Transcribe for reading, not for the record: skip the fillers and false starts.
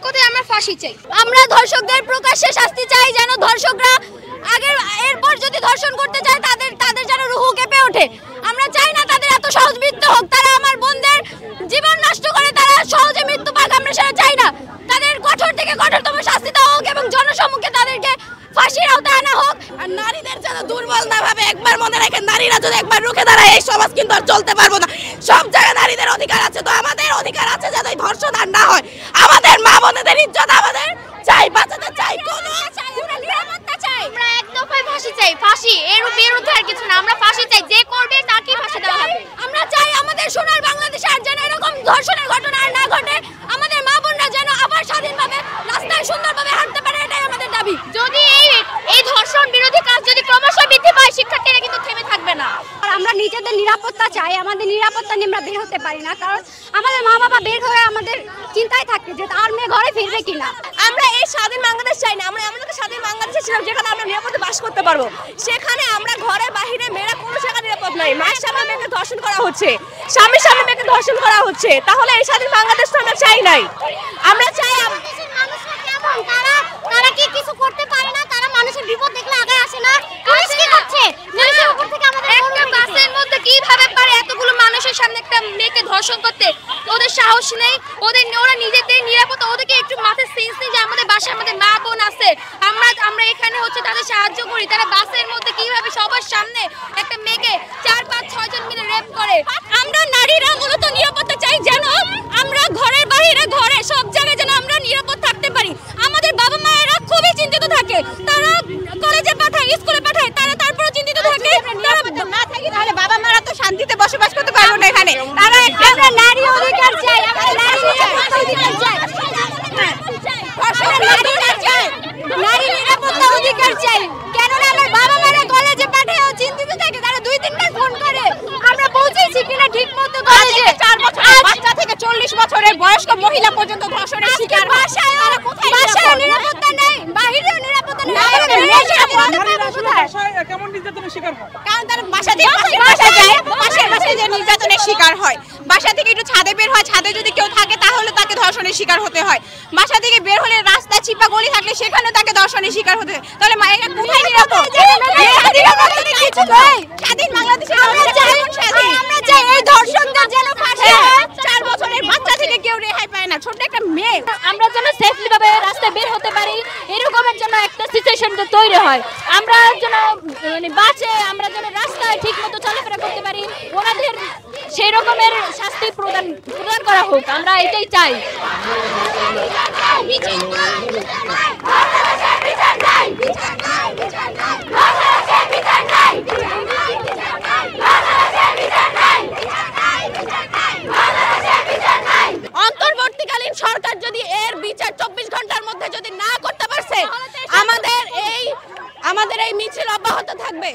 কথাই আমরা ফাঁসি চাই। আমরা ধর্ষকদের প্রকাশ্যে শাস্তি চাই, যেন ধর্ষকরা এরপর যদি ধর্ষণ করতে চায় তাদের যেন রুহু কেঁপে ওঠে। আমরা চাই না তাদের এত সহজ মৃত্যু হোক, তারা আমার বোনদের জীবন নষ্ট করে তারা সহজে মৃত্যু পাক, আমরা সেটা চাই না। তাদের কঠোর থেকে কঠোরতম শাস্তি দেওয়া হোক এবং জনসম্মুখে তাদেরকে ফাঁসির আওতায় আনা হোক। আর নারীদের যেন দুর্বল না ভাবে, একবার মনে রাখেন নারীরা যদি একবার রুখে দাঁড়ায় এই সমাজ কিন্তু আর চলতে পারবো না। সব জায়গায় নারীদের অধিকার আছে, তো আমাদের অধিকার আছে যাতে ধর্ষণ আর না হয়। আমাদের মা বোনেদের ইজ্জত আমাদের চাই, বাঁচাতে চাই, কোনো নিরাপত্তা চাই। আমরা এক দফায় ফাঁসি চাই, ফাঁসি, এর বিরুদ্ধে আর কিছু না। আমরা ফাঁসি চাই, যে করবে তাকে ফাঁসি দেওয়া হবে। আমরা চাই আমাদের সোনার বাংলাদেশে আর যেন এরকম ধর্ষণের ঘটনা আর না ঘটে। আমাদের মা বোনরা যেন আবার স্বাধীনভাবে রাস্তায় সুন্দরভাবে হাঁটতে পারে, এটাই আমাদের দাবি। যদি এই ধর্ষণ বিরোধী কাজ যদি ক্রমশ বৃদ্ধি পায়, শিক্ষার্থীরা কিন্তু থেমে থাকবে না। আর আমরা নিজেদের নিরাপত্তা চাই, আমাদের নিরাপত্তা নিয়ে আমরা বের হতে পারি না, কারণ আমাদের মা বাবা বের হয়ে আমাদের চিন্তায় থাকে যে তার মেয়ে ঘরে ফিরবে কিনা। আমরা এই স্বাধীন বাংলাদেশ চাই না, আমরা এমন একটা স্বাধীন বাংলাদেশে ছিলাম যেখানে আমরা নিরাপদে বাস করতে পারবো। সেখানে আমরা ঘরের বাহিরে মেয়েরা কোনো জায়গা নিরাপদ নাই। মায়ের সামনে মেয়েকে ধর্ষণ করা হচ্ছে, স্বামীর সামনে মেয়েকে ধর্ষণ করা হচ্ছে, তাহলে এই স্বাধীন বাংলাদেশ তো আমরা চাই নাই। আমরা চাই তারা কি কিছু করতে পারে না, তারা মানুষের বিপদ দেখলে আগে আসে না। পুলিশ কি করছে? পুলিশের উপর থেকে আমাদের একটা বাসের মধ্যে কিভাবে পারে এতগুলো মানুষের সামনে একটা মেয়েকে ধর্ষণ করতে? ওদের সাহস নেই, ওরা নিজেদের নিরাপত্তা, ওদেরকে একটু মাথায় সেন্স নেই যে আমাদের বাসায় আমাদের মা বোন আছে, আমরা এখানে হচ্ছে তাদের সাহায্য করি। তারা বাসের মধ্যে কিভাবে সবার সামনে একটা মেয়েকে 4-5-6 জন মিলে রেপ করে। আমরা নারীরা মূলত নিরাপত্তা চাই, যেন আমরা ঘরের বাইরে ঘরে সব জায়গায় যেন আমরা নিরাপদ থাকতে পারি। আমাদের বাবা মায়েরা খুবই চিন্তিত থাকে, তারা কলেজে পাঠায়, স্কুলে পাঠায়, তারা তারপরে চিন্তিত থাকে। না থাকি তাহলে বাবা মারা তো শান্তিতে বসবাস করতে পারবো না এখানে। তারা আমরা নারী অধিকার চাই, আমরা নারী অধিকার চাই, নারী নিরাপত্তা অধিকার চাই। কেননা আমার বাবা মারা কলেজে পাঠায়ও চিন্তিত থাকে, তারা 2-3 বার ফোন করে আমরা পৌঁছেছি কিনা ঠিক মতো কলেজে। 4 বছরের বাচ্চা থেকে 40 বছরের বয়স্ক মহিলা পর্যন্ত ধর্ষণের শিকার। বাসায় নিরাপত্তা নেই, বাহিরেও নিরাপত্তা নেই। কেমন নির্যাতনের শিকার হয়? কারণ তারা বাসা থেকে পাশের বাসায় যে নির্যাতনের শিকার হয়, বাসা থেকে একটু ছাদে বের হয়, ছাদে যদি কেউ থাকে তাহলে তাকে ধর্ষণের শিকার হতে হয়। বাসা থেকে বের হলে রাস্তা চিপা গলি থাকলে সেখানেও তাকে ধর্ষণের শিকার হতে হয়। তাহলে মায়েরা কোথায় নিরাপদ? কিছু নয়। স্বাধীন বাংলাদেশে আমরা চাই এই ধর্ষকদের যেন ফাঁসি হয়। 4 বছরের বাচ্চা থেকে কেউ রেহাই পায় না, ছোট একটা মেয়ে। আমরা যেন সেফলি ভাবে রাস্তায় বের হতে পারি, এরকমের জন্য একটা সিচুয়েশন তৈরি হয়। আমরা যেন বাঁচে, আমরা যেন রাস্তায় ঠিক মতো চলাফেরা করতে পারি, ওনাদের সেই রকমের শাস্তি প্রদান করা হোক, আমরা এটাই চাই। অন্তর্বর্তীকালীন সরকার যদি এর বিচার 24 ঘন্টার মধ্যে যদি না করতে পারছে, আমাদের এই মিছিল অব্যাহত থাকবে।